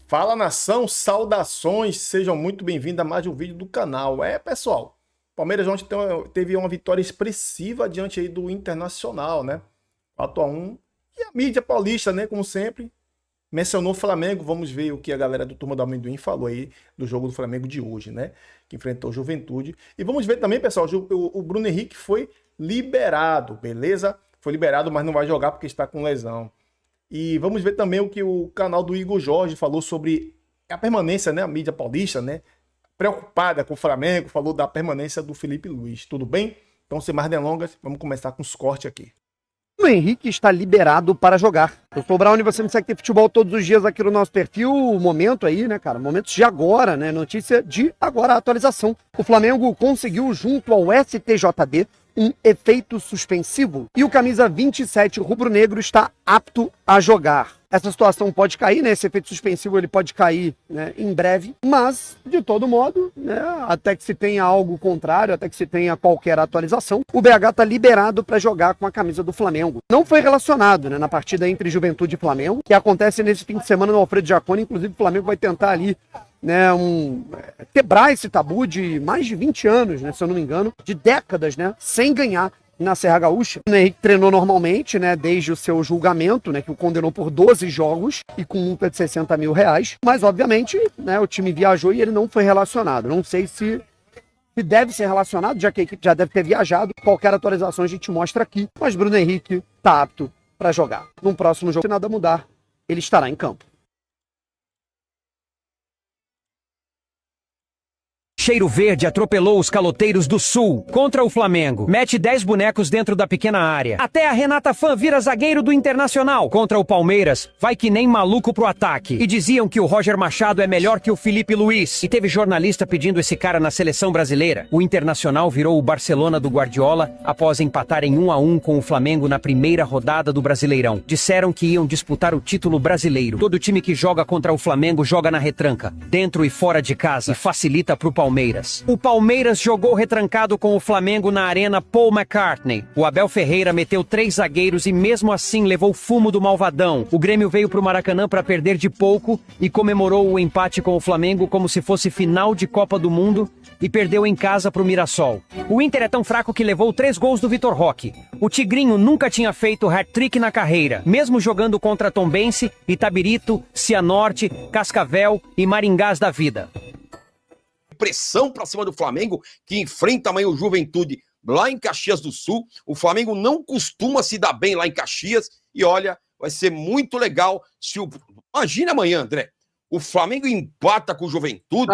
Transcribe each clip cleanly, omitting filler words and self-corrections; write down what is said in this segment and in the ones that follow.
Fala nação, saudações, sejam muito bem-vindos a mais um vídeo do canal. Pessoal, o Palmeiras ontem teve uma vitória expressiva diante aí do Internacional, né? 4-1. E a mídia paulista, né, como sempre, mencionou o Flamengo. Vamos ver o que a galera do Turma do Amendoim falou aí do jogo do Flamengo de hoje, né? Que enfrentou o Juventude. E vamos ver também, pessoal, o Bruno Henrique foi liberado, beleza? Foi liberado, mas não vai jogar porque está com lesão. E vamos ver também o que o canal do Igor Jorge falou sobre a permanência, né? A mídia paulista, né? Preocupada com o Flamengo, falou da permanência do Felipe Luiz. Tudo bem? Então, sem mais delongas, vamos começar com os cortes aqui. O Henrique está liberado para jogar. Eu sou o Brown e você me segue futebol todos os dias aqui no nosso perfil. O momento aí, né, cara? Momentos de agora, né? Notícia de agora, a atualização. O Flamengo conseguiu, junto ao STJD, um efeito suspensivo e o camisa 27 rubro-negro está apto a jogar. Essa situação pode cair, né? Esse efeito suspensivo ele pode cair, né, em breve, mas de todo modo, né, até que se tenha algo contrário, até que se tenha qualquer atualização, o BH está liberado para jogar com a camisa do Flamengo. Não foi relacionado, né, na partida entre Juventude e Flamengo, que acontece nesse fim de semana no Alfredo Jaconi. Inclusive o Flamengo vai tentar ali, né, quebrar esse tabu de mais de 20 anos, né, se eu não me engano, de décadas, né, sem ganhar na Serra Gaúcha. O Henrique treinou normalmente, né, desde o seu julgamento, né, que o condenou por 12 jogos e com multa de 60 mil reais, mas obviamente, né, o time viajou e ele não foi relacionado. Não sei se deve ser relacionado, já que a equipe já deve ter viajado. Qualquer atualização a gente mostra aqui, mas Bruno Henrique está apto para jogar. No próximo jogo, se nada mudar, ele estará em campo. Cheiro Verde atropelou os caloteiros do Sul contra o Flamengo. Mete 10 bonecos dentro da pequena área. Até a Renata Fã vira zagueiro do Internacional. Contra o Palmeiras, vai que nem maluco pro ataque. E diziam que o Roger Machado é melhor que o Felipe Luiz. E teve jornalista pedindo esse cara na seleção brasileira. O Internacional virou o Barcelona do Guardiola após empatar em 1-1 com o Flamengo na primeira rodada do Brasileirão. Disseram que iam disputar o título brasileiro. Todo time que joga contra o Flamengo joga na retranca, dentro e fora de casa, e facilita pro Palmeiras. O Palmeiras jogou retrancado com o Flamengo na Arena Paul McCartney. O Abel Ferreira meteu 3 zagueiros e mesmo assim levou fumo do malvadão. O Grêmio veio pro Maracanã para perder de pouco e comemorou o empate com o Flamengo como se fosse final de Copa do Mundo e perdeu em casa pro Mirassol. O Inter é tão fraco que levou 3 gols do Vitor Roque. O Tigrinho nunca tinha feito hat-trick na carreira, mesmo jogando contra Tombense, Itabirito, Cianorte, Cascavel e Maringás da vida. Pressão para cima do Flamengo, que enfrenta amanhã o Juventude lá em Caxias do Sul. O Flamengo não costuma se dar bem lá em Caxias. E olha, vai ser muito legal se o... Imagina amanhã, André, o Flamengo empata com o Juventude.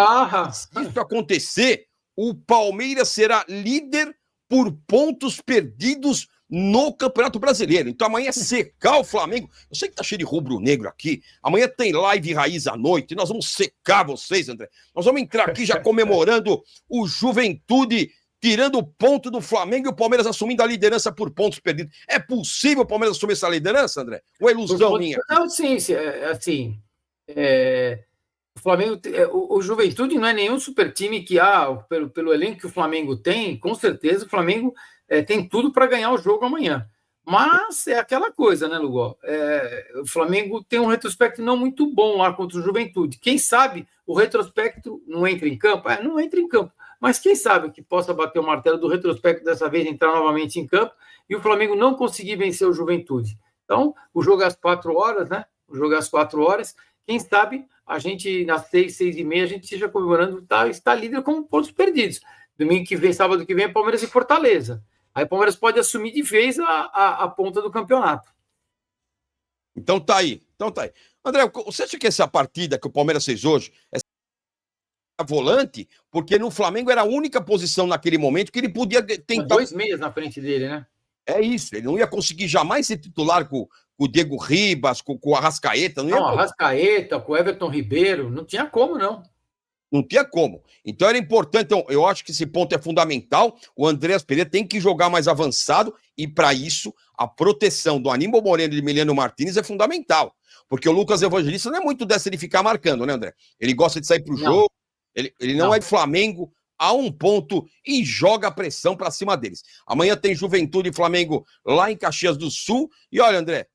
Se isso acontecer, o Palmeiras será líder por pontos perdidos no Campeonato Brasileiro. Então amanhã é secar o Flamengo. Eu sei que tá cheio de rubro-negro aqui. Amanhã tem live raiz à noite. Nós vamos secar vocês, André. Nós vamos entrar aqui já comemorando o Juventude tirando o ponto do Flamengo e o Palmeiras assumindo a liderança por pontos perdidos. É possível o Palmeiras assumir essa liderança, André? Ou é ilusão minha? Não, sim, assim... O Flamengo, o Juventude não é nenhum super time que, pelo elenco que o Flamengo tem, com certeza o Flamengo tem tudo para ganhar o jogo amanhã. Mas é aquela coisa, né, Lugol? O Flamengo tem um retrospecto não muito bom lá contra o Juventude. Quem sabe o retrospecto não entra em campo? Não entra em campo. Mas quem sabe que possa bater o martelo do retrospecto dessa vez, entrar novamente em campo e o Flamengo não conseguir vencer o Juventude. Então, o jogo é às 4 horas, né? O jogo é às 4 horas. Quem sabe a gente, nas 6h30, a gente esteja comemorando, está líder com pontos perdidos. Domingo que vem, sábado que vem, é Palmeiras e Fortaleza. Aí o Palmeiras pode assumir de vez a ponta do campeonato. Então tá aí. André, você acha que essa partida que o Palmeiras fez hoje é volante? Porque no Flamengo era a única posição naquele momento que ele podia tentar... 2 meias na frente dele, né? É isso, ele não ia conseguir jamais ser titular com o Diego Ribas, com o Arrascaeta. Não, Arrascaeta, com o Everton Ribeiro, não tinha como, não. Não tinha como. Então era importante, então, eu acho que esse ponto é fundamental. O Andreas Pereira tem que jogar mais avançado e, para isso, a proteção do Aníbal Moreno e de Emiliano Martínez é fundamental. Porque o Lucas Evangelista não é muito dessa de ficar marcando, né, André? Ele gosta de sair pro jogo, ele não é Flamengo a um ponto e joga a pressão para cima deles. Amanhã tem Juventude e Flamengo lá em Caxias do Sul. E olha, André,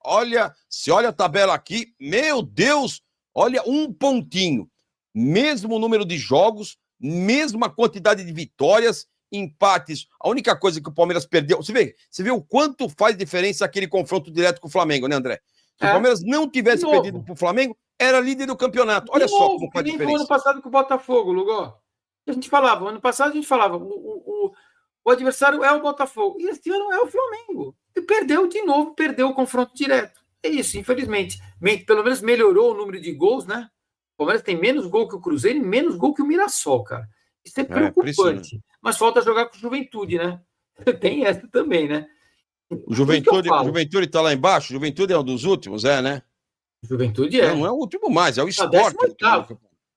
se olha a tabela aqui, meu Deus, Olha, um pontinho. Mesmo número de jogos, mesma quantidade de vitórias, empates. A única coisa que o Palmeiras perdeu... Você vê o quanto faz diferença aquele confronto direto com o Flamengo, né, André? Se o Palmeiras não tivesse perdido pro Flamengo, era líder do campeonato. Olha só como faz diferença. Nem ano passado com o Botafogo, Lugó. A gente falava, ano passado a gente falava, o adversário é o Botafogo. E esse ano é o Flamengo. E perdeu de novo, perdeu o confronto direto. É isso, infelizmente. Pelo menos melhorou o número de gols, né? O Palmeiras tem menos gol que o Cruzeiro e menos gol que o Mirassol, cara. Isso é preocupante. Mas falta jogar com o Juventude, né? Tem essa também, né? O Juventude tá lá embaixo? O Juventude é um dos últimos, né? Juventude é. Não é o último mais, é o Sport.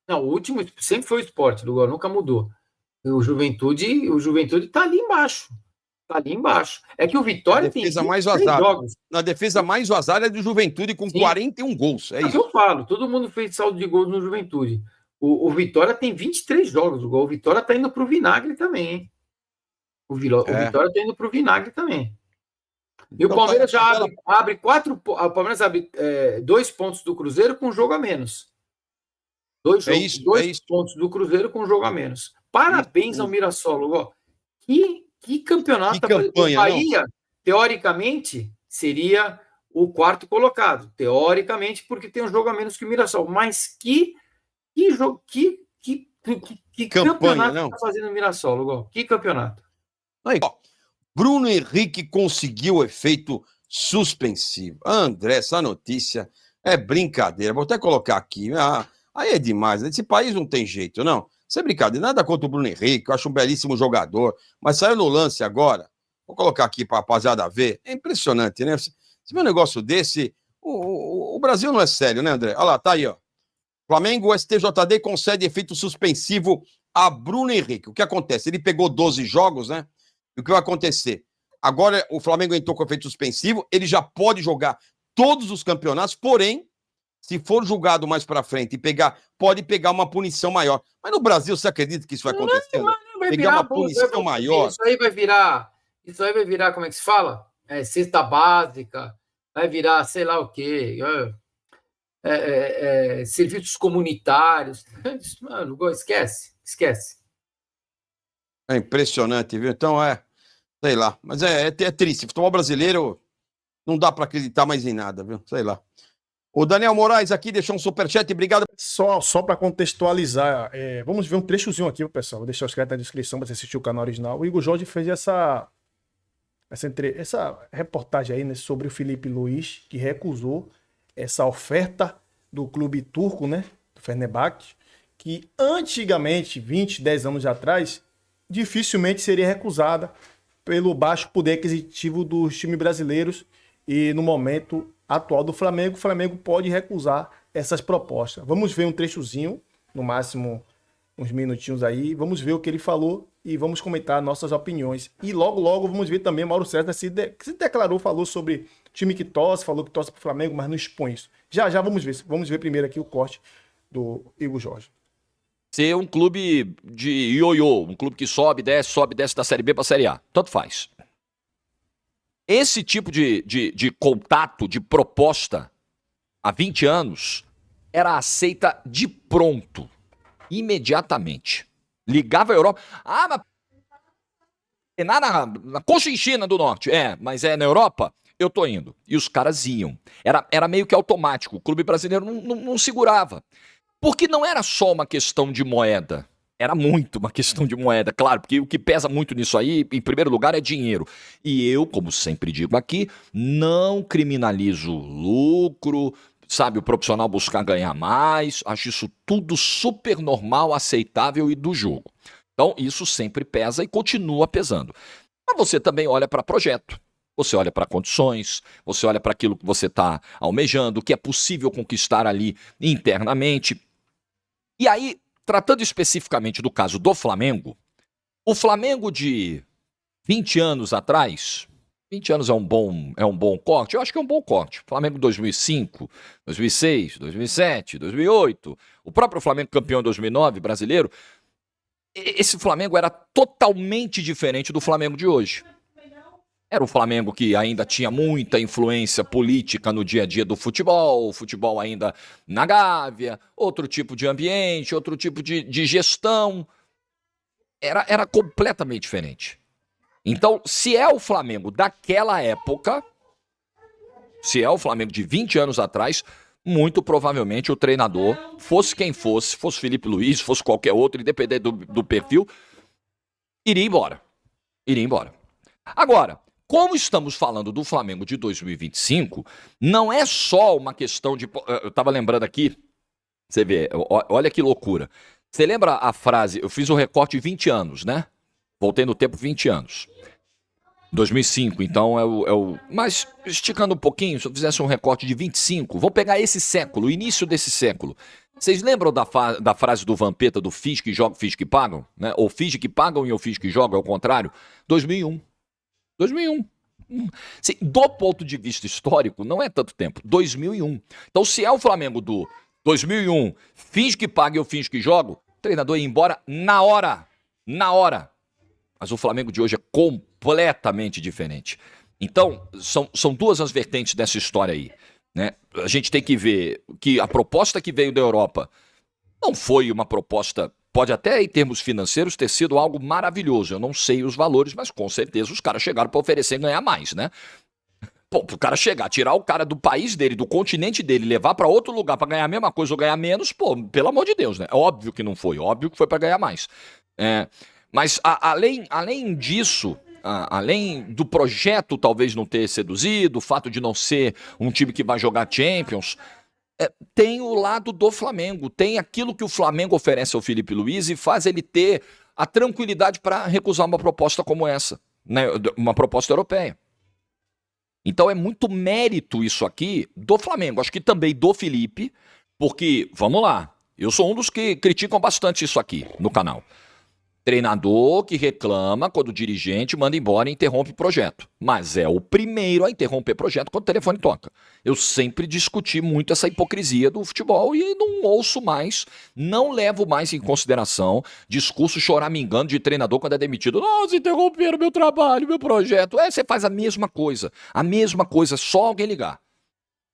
Não, o último sempre foi o Sport, nunca mudou. O Juventude tá ali embaixo. Tá ali embaixo. É que o Vitória tem mais jogos. Na defesa mais vazada é do Juventude com 41 gols. É isso. Eu falo, todo mundo fez saldo de gols no Juventude. O Vitória tem 23 jogos. O Vitória tá indo pro vinagre também, hein? O Vitória tá indo pro vinagre também. E o Palmeiras já abre 4. O Palmeiras abre 2 pontos do Cruzeiro com um jogo a menos. Dois pontos do Cruzeiro com um jogo a menos. Parabéns ao Mirassol, Lugó. Que campeonato. Que campanha, o Bahia, teoricamente, seria o 4º colocado. Teoricamente, porque tem um jogo a menos que o Mirassol. Mas que campeonato está fazendo o Mirassol, Lugó? Que campeonato? Aí, ó, Bruno Henrique conseguiu o efeito suspensivo. André, essa notícia é brincadeira. Vou até colocar aqui. Aí é demais. Esse país não tem jeito, não. Isso é brincadeira. Nada contra o Bruno Henrique, eu acho um belíssimo jogador. Mas saiu no lance agora. Vou colocar aqui para a rapaziada ver. É impressionante, né? Você vê um negócio desse. O Brasil não é sério, né, André? Olha lá, tá aí, ó. Flamengo, STJD concede efeito suspensivo a Bruno Henrique. O que acontece? Ele pegou 12 jogos, né? E o que vai acontecer? Agora o Flamengo entrou com efeito suspensivo, ele já pode jogar todos os campeonatos, porém, se for julgado mais pra frente e pode pegar uma punição maior. Mas no Brasil, você acredita que isso vai acontecer? Não vai pegar uma punição maior? Isso aí vai virar, como é que se fala? Cesta básica, vai virar sei lá o quê, serviços comunitários. Mano, esquece. É impressionante, viu? Então sei lá, mas é triste. Futebol brasileiro não dá pra acreditar mais em nada, viu? Sei lá. O Daniel Moraes aqui deixou um superchat, obrigado. Só para contextualizar, vamos ver um trechozinho aqui, pessoal. Vou deixar os créditos na descrição para você assistir o canal original. O Igor Jorge fez essa reportagem aí, né, sobre o Felipe Luiz, que recusou essa oferta do clube turco, né, do Fenerbahçe, que antigamente, 10 anos atrás, dificilmente seria recusada pelo baixo poder aquisitivo dos times brasileiros, e no momento atual do Flamengo, o Flamengo pode recusar essas propostas. Vamos ver um trechozinho, no máximo uns minutinhos aí, vamos ver o que ele falou e vamos comentar nossas opiniões. E logo vamos ver também o Mauro César que se declarou, falou sobre time que torce, falou que torce pro Flamengo, mas não expõe isso. Já vamos ver. Vamos ver primeiro aqui o corte do Igor Jorge. Ser um clube de ioiô, um clube que sobe, desce da Série B para a Série A. Tanto faz. Esse tipo de contato, de proposta, há 20 anos, era aceita de pronto, imediatamente. Ligava a Europa. Mas é na Cochinchina do Norte. Mas é na Europa? Eu tô indo. E os caras iam. Era meio que automático. O clube brasileiro não segurava. Porque não era só uma questão de moeda. Era muito uma questão de moeda, claro, porque o que pesa muito nisso aí, em primeiro lugar, é dinheiro. E eu, como sempre digo aqui, não criminalizo lucro, sabe, o profissional buscar ganhar mais, acho isso tudo super normal, aceitável e do jogo. Então, isso sempre pesa e continua pesando. Mas você também olha para projeto, você olha para condições, você olha para aquilo que você está almejando, o que é possível conquistar ali internamente. E aí, tratando especificamente do caso do Flamengo, o Flamengo de 20 anos atrás, 20 anos é um bom corte? Eu acho que é um bom corte. Flamengo 2005, 2006, 2007, 2008, o próprio Flamengo campeão em 2009, brasileiro, esse Flamengo era totalmente diferente do Flamengo de hoje. Era um Flamengo que ainda tinha muita influência política no dia a dia do futebol, o futebol ainda na Gávea, outro tipo de ambiente, outro tipo de gestão. Era completamente diferente. Então, se é o Flamengo daquela época, se é o Flamengo de 20 anos atrás, muito provavelmente o treinador, fosse quem fosse Felipe Luiz, fosse qualquer outro, independente do perfil, iria embora. Iria embora. Agora, como estamos falando do Flamengo de 2025, não é só uma questão de... Eu estava lembrando aqui, você vê, olha que loucura. Você lembra a frase, eu fiz o recorte de 20 anos, né? Voltei no tempo 20 anos. 2005, então é o... Mas esticando um pouquinho, se eu fizesse um recorte de 25, vou pegar esse século, o início desse século. Vocês lembram da frase do Vampeta, do finge que jogam, finge que pagam? Né? Ou finge que pagam e eu finge que jogam, é o contrário? 2001. 2001. Assim, do ponto de vista histórico, não é tanto tempo. 2001. Então, se é o Flamengo do 2001, finge que paga e eu finge que jogo, o treinador ia embora na hora. Na hora. Mas o Flamengo de hoje é completamente diferente. Então, são duas as vertentes dessa história aí. Né? A gente tem que ver que a proposta que veio da Europa não foi uma proposta, pode até em termos financeiros ter sido algo maravilhoso. Eu não sei os valores, mas com certeza os caras chegaram para oferecer e ganhar mais, né? Pô, pro cara chegar, tirar o cara do país dele, do continente dele, levar para outro lugar para ganhar a mesma coisa ou ganhar menos, pô, pelo amor de Deus, né? É óbvio que não foi, óbvio que foi para ganhar mais. Mas além disso, além do projeto talvez não ter seduzido, o fato de não ser um time que vai jogar Champions, tem o lado do Flamengo, tem aquilo que o Flamengo oferece ao Felipe Luiz e faz ele ter a tranquilidade para recusar uma proposta como essa, né? Uma proposta europeia. Então é muito mérito isso aqui do Flamengo, acho que também do Felipe, porque, vamos lá, eu sou um dos que criticam bastante isso aqui no canal. Treinador que reclama quando o dirigente manda embora e interrompe o projeto. Mas é o primeiro a interromper projeto quando o telefone toca. Eu sempre discuti muito essa hipocrisia do futebol e não ouço mais, não levo mais em consideração discurso choramingando de treinador quando é demitido. Nossa, interromperam meu trabalho, meu projeto. Você faz a mesma coisa, só alguém ligar.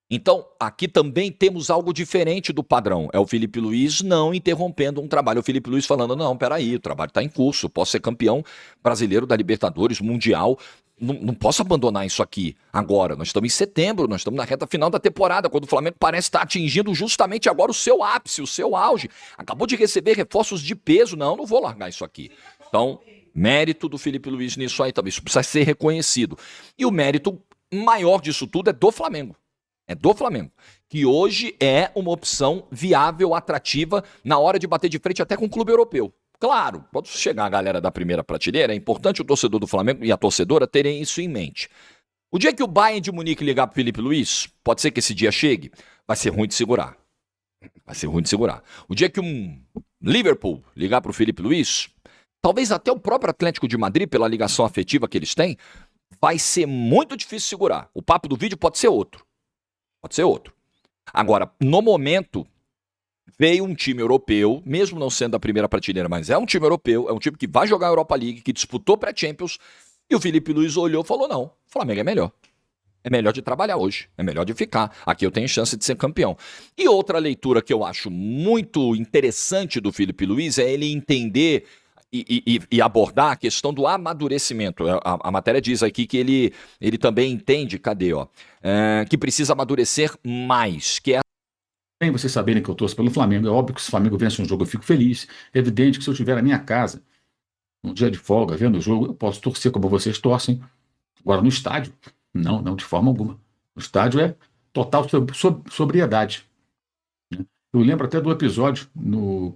Então, aqui também temos algo diferente do padrão. É o Felipe Luiz não interrompendo um trabalho. O Felipe Luiz falando, não, peraí, o trabalho está em curso, posso ser campeão brasileiro da Libertadores, Mundial, não posso abandonar isso aqui agora. Nós estamos em setembro, nós estamos na reta final da temporada, quando o Flamengo parece estar atingindo justamente agora o seu ápice, o seu auge. Acabou de receber reforços de peso, não vou largar isso aqui. Então, mérito do Felipe Luiz nisso aí também, isso precisa ser reconhecido. E o mérito maior disso tudo é do Flamengo. É do Flamengo, que hoje é uma opção viável, atrativa, na hora de bater de frente até com o clube europeu. Claro, quando chegar a galera da primeira prateleira, é importante o torcedor do Flamengo e a torcedora terem isso em mente. O dia que o Bayern de Munique ligar pro Felipe Luiz, pode ser que esse dia chegue, vai ser ruim de segurar. Vai ser ruim de segurar. O dia que um Liverpool ligar pro Felipe Luiz, talvez até o próprio Atlético de Madrid, pela ligação afetiva que eles têm, vai ser muito difícil segurar. O papo do vídeo pode ser outro. Pode ser outro. Agora, no momento, veio um time europeu, mesmo não sendo da primeira prateleira, mas é um time europeu, é um time que vai jogar a Europa League, que disputou pré-Champions, e o Felipe Luiz olhou e falou, não, o Flamengo é melhor. É melhor de trabalhar hoje, é melhor de ficar. Aqui eu tenho chance de ser campeão. E outra leitura que eu acho muito interessante do Felipe Luiz é ele entender e abordar a questão do amadurecimento. A matéria diz aqui que ele também entende, que precisa amadurecer mais, que é... Bem, vocês saberem que eu torço pelo Flamengo, é óbvio que se o Flamengo vence um jogo eu fico feliz. É evidente que se eu estiver na minha casa, um dia de folga, vendo o jogo, eu posso torcer como vocês torcem. Agora no estádio, não de forma alguma. No estádio é total sobriedade. Eu lembro até do episódio no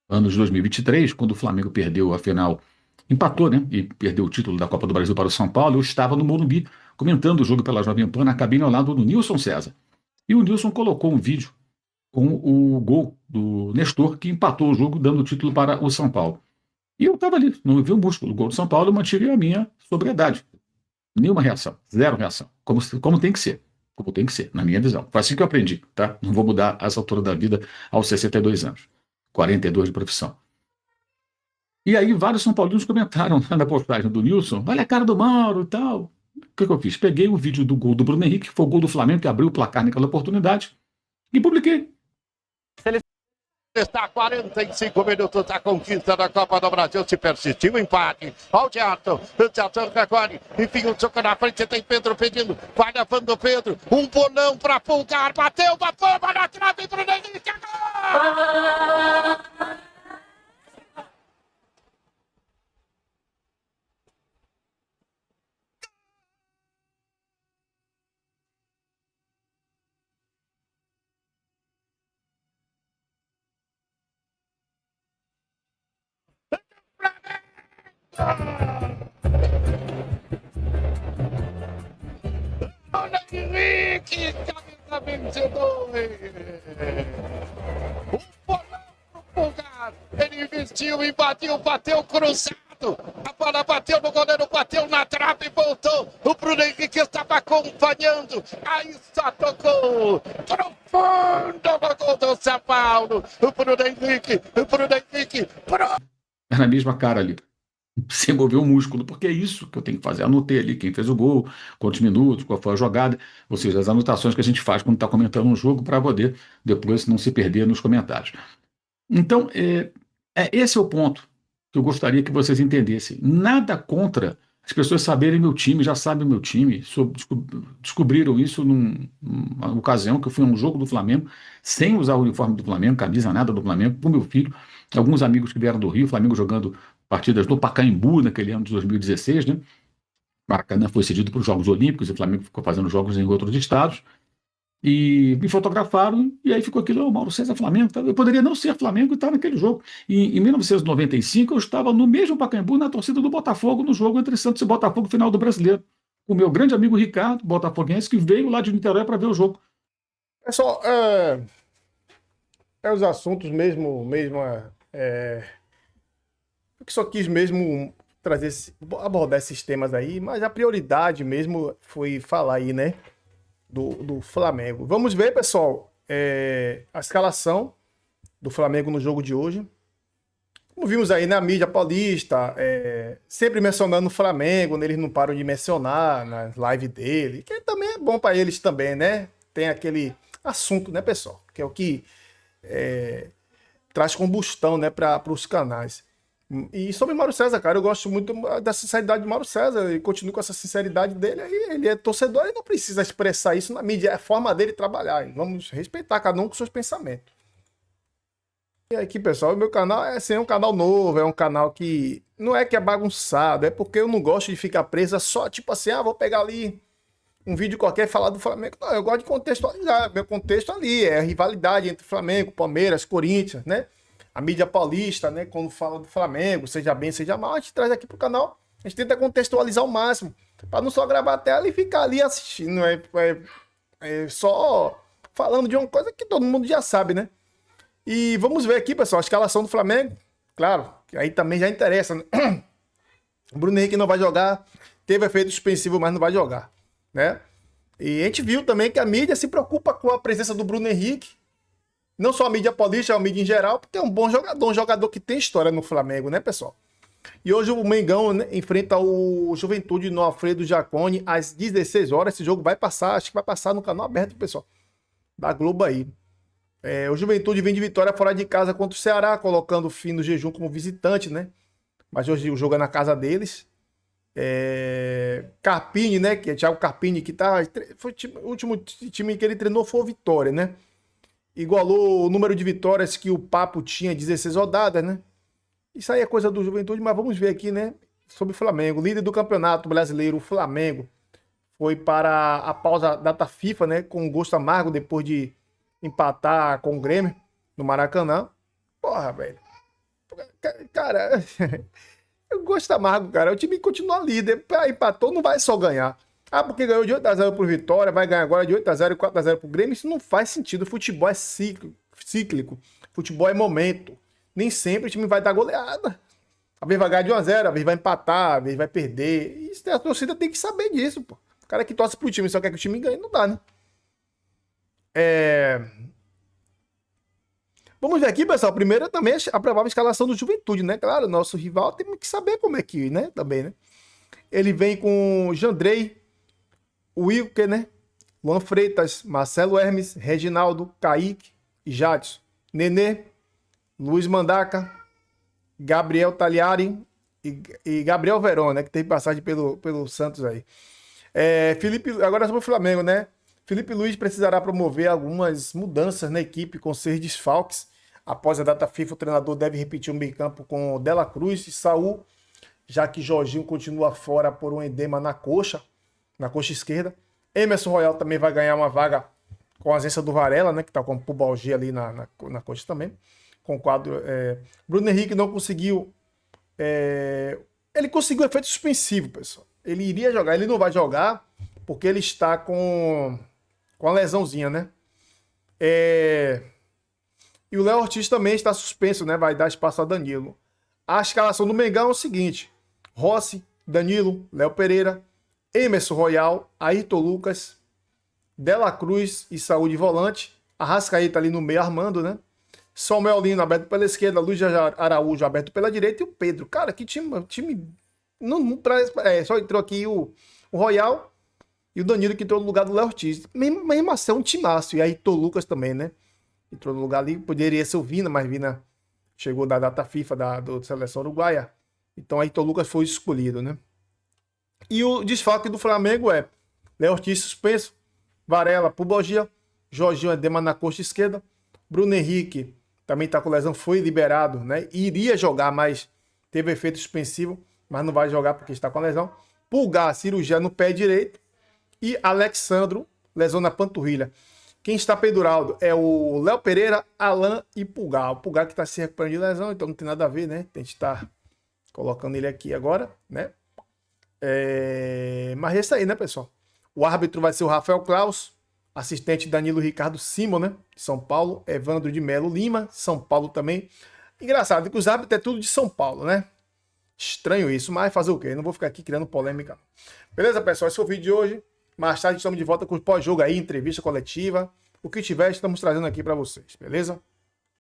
ano de 2023, quando o Flamengo perdeu a final, empatou, né? E perdeu o título da Copa do Brasil para o São Paulo. Eu estava no Morumbi, comentando o jogo pela Jovem Pan, na cabine ao lado do Nilson César. E o Nilson colocou um vídeo com o gol do Nestor, que empatou o jogo, dando o título para o São Paulo. E eu estava ali, não vi o músculo. O gol do São Paulo, eu mantive a minha sobriedade. Nenhuma reação, zero reação. Como tem que ser. Como tem que ser, na minha visão. Foi assim que eu aprendi, tá? Não vou mudar essa altura da vida aos 62 anos. 42 de profissão. E aí vários São Paulinos comentaram na postagem do Nilson, olha a cara do Mauro e tal. O que eu fiz? Peguei o vídeo do gol do Bruno Henrique, que foi o gol do Flamengo, que abriu o placar naquela oportunidade, e publiquei. Está 45 minutos da conquista da Copa do Brasil. Se persistiu o empate. Olha o Gerson. O Gerson agora. Enfim, o soco na frente. Tem Pedro pedindo. Vai levando o Pedro. Um bolão para Pulgar. Bateu uma bomba na trave. Bruno Henrique. Olha Henrique, camisa vencedor. O bolão pro Pulgar. Ele investiu e bateu cruzado. A bola bateu no goleiro, bateu na trave e voltou. O Bruno Henrique estava acompanhando. Aí só tocou. Profundo no gol do São Paulo. O Bruno Henrique. Era a mesma cara ali. Sem mover o músculo, porque é isso que eu tenho que fazer. Anotei ali quem fez o gol, quantos minutos, qual foi a jogada, ou seja, as anotações que a gente faz quando está comentando um jogo para poder depois não se perder nos comentários. Então, esse é o ponto que eu gostaria que vocês entendessem. Nada contra as pessoas saberem meu time, já sabem meu time, descobriram isso numa ocasião que eu fui a um jogo do Flamengo, sem usar o uniforme do Flamengo, camisa nada do Flamengo, com meu filho, alguns amigos que vieram do Rio, Flamengo jogando partidas no Pacaembu naquele ano de 2016, né? Maracanã foi cedido para os Jogos Olímpicos e o Flamengo ficou fazendo jogos em outros estados. E me fotografaram, e aí ficou aquilo, Mauro César Flamengo. Eu poderia não ser Flamengo e estar naquele jogo. E em 1995, eu estava no mesmo Pacaembu, na torcida do Botafogo, no jogo entre Santos e Botafogo, final do Brasileiro. Com o meu grande amigo Ricardo, botafoguense, que veio lá de Niterói para ver o jogo. Pessoal, os assuntos mesmo eu que só quis mesmo abordar esses temas aí, mas a prioridade mesmo foi falar aí, né, do Flamengo. Vamos ver, pessoal, a escalação do Flamengo no jogo de hoje. Como vimos aí na mídia paulista, sempre mencionando o Flamengo, eles não param de mencionar na live dele, que também é bom para eles também, né? Tem aquele assunto, né, pessoal? Que é o que traz combustão, né, para os canais. E sobre Mauro César, cara, eu gosto muito da sinceridade de Mauro César e continuo com essa sinceridade dele. Aí ele é torcedor e não precisa expressar isso na mídia, é a forma dele trabalhar. Vamos respeitar cada um com seus pensamentos. E aqui, pessoal, o meu canal é um canal novo, é um canal que não é que é bagunçado, é porque eu não gosto de ficar presa só, tipo assim, vou pegar ali um vídeo qualquer e falar do Flamengo. Não, eu gosto de contextualizar, meu contexto ali é a rivalidade entre Flamengo, Palmeiras, Corinthians, né? A mídia paulista, né, quando fala do Flamengo, seja bem, seja mal, a gente traz aqui pro canal, a gente tenta contextualizar ao máximo, para não só gravar a tela e ficar ali assistindo, só falando de uma coisa que todo mundo já sabe, né? E vamos ver aqui, pessoal, a escalação do Flamengo, claro, que aí também já interessa, né? O Bruno Henrique não vai jogar, teve efeito suspensivo, mas não vai jogar, né? E a gente viu também que a mídia se preocupa com a presença do Bruno Henrique, não só a mídia paulista, a mídia em geral, porque é um bom jogador, um jogador que tem história no Flamengo, né, pessoal? E hoje o Mengão, né, enfrenta o Juventude no Alfredo Jaconi às 16 horas. Esse jogo vai passar, acho que vai passar no canal aberto, pessoal, da Globo aí. O Juventude vem de vitória fora de casa contra o Ceará, colocando o fim do jejum como visitante, né? Mas hoje o jogo é na casa deles. Carpini, né? Que é Thiago Carpini, que foi o último time que ele treinou foi o Vitória, né? Igualou o número de vitórias que o Papo tinha, 16 rodadas, né? Isso aí é coisa do Juventude, mas vamos ver aqui, né? Sobre o Flamengo. Líder do Campeonato Brasileiro, o Flamengo, foi para a pausa data FIFA, né? Com um gosto amargo depois de empatar com o Grêmio no Maracanã. Porra, velho. Cara, eu gosto amargo, cara. O time continua líder. Empatou, não vai só ganhar. Porque ganhou de 8x0 pro Vitória, vai ganhar agora de 8x0 e 4x0 pro Grêmio. Isso não faz sentido. Futebol é cíclico. Futebol é momento. Nem sempre o time vai dar goleada. A vez vai ganhar de 1x0, a vez vai empatar, a vez vai perder. Isso a torcida tem que saber disso, pô. O cara que torce pro time só quer que o time ganhe, não dá, né? Vamos ver aqui, pessoal. Primeiro também a provável escalação do Juventude, né? Claro, nosso rival tem que saber como é que, né? Também, né? Ele vem com Jandrei, Wilker, né? Luan Freitas, Marcelo Hermes, Reginaldo, Kaique e Jadson. Nenê, Luiz Mandaca, Gabriel Tagliari e Gabriel Verón, né? Que teve passagem pelo Santos aí. Agora sobre o Flamengo, né? Felipe Luiz precisará promover algumas mudanças na equipe com 6 desfalques. Após a data FIFA, o treinador deve repetir o meio-campo com Dela Cruz e Saul, já que Jorginho continua fora por um edema na coxa esquerda. Emerson Royal também vai ganhar uma vaga com a ausência do Varela, né? Que tá com o pubalgia ali na coxa também. Com o quadro. Bruno Henrique não conseguiu. Ele conseguiu efeito suspensivo, pessoal. Ele iria jogar, ele não vai jogar porque ele está com a lesãozinha, né? E o Léo Ortiz também está suspenso, né? Vai dar espaço a Danilo. A escalação do Mengão é o seguinte: Rossi, Danilo, Léo Pereira, Emerson Royal, Ayrton Lucas, Dela Cruz e Saúl de volante. Arrascaeta ali no meio armando, né? Samuel Lino aberto pela esquerda, Luiz Araújo aberto pela direita e o Pedro. Cara, que time só entrou aqui o Royal e o Danilo que entrou no lugar do Léo Ortiz. Mesmo assim é um timaço. E aí Ayrton Lucas também, né? Entrou no lugar ali, poderia ser o Vina, mas Vina chegou da data FIFA da seleção uruguaia. Então Ayrton Lucas foi escolhido, né? E o desfalque do Flamengo é Léo Ortiz suspenso, Varela, pubalgia, Jorginho edema na coxa esquerda, Bruno Henrique também tá com lesão, foi liberado, né? Iria jogar, mas teve efeito suspensivo, mas não vai jogar porque está com lesão. Pulgar, cirurgia no pé direito e Alexandro, lesão na panturrilha. Quem está pendurado é o Léo Pereira, Alan e Pulgar. O Pulgar que está se recuperando de lesão, então não tem nada a ver, né? A gente está colocando ele aqui agora, né? Mas é isso aí, né, pessoal? O árbitro vai ser o Rafael Klaus, assistente Danilo Ricardo Simon, né? De São Paulo, Evandro de Melo Lima, São Paulo também. Engraçado que os árbitros é tudo de São Paulo, né? Estranho isso, mas fazer o quê? Não vou ficar aqui criando polêmica. Beleza, pessoal? Esse foi o vídeo de hoje. Mais tarde estamos de volta com o pós-jogo aí, entrevista coletiva. O que tiver, estamos trazendo aqui para vocês, beleza?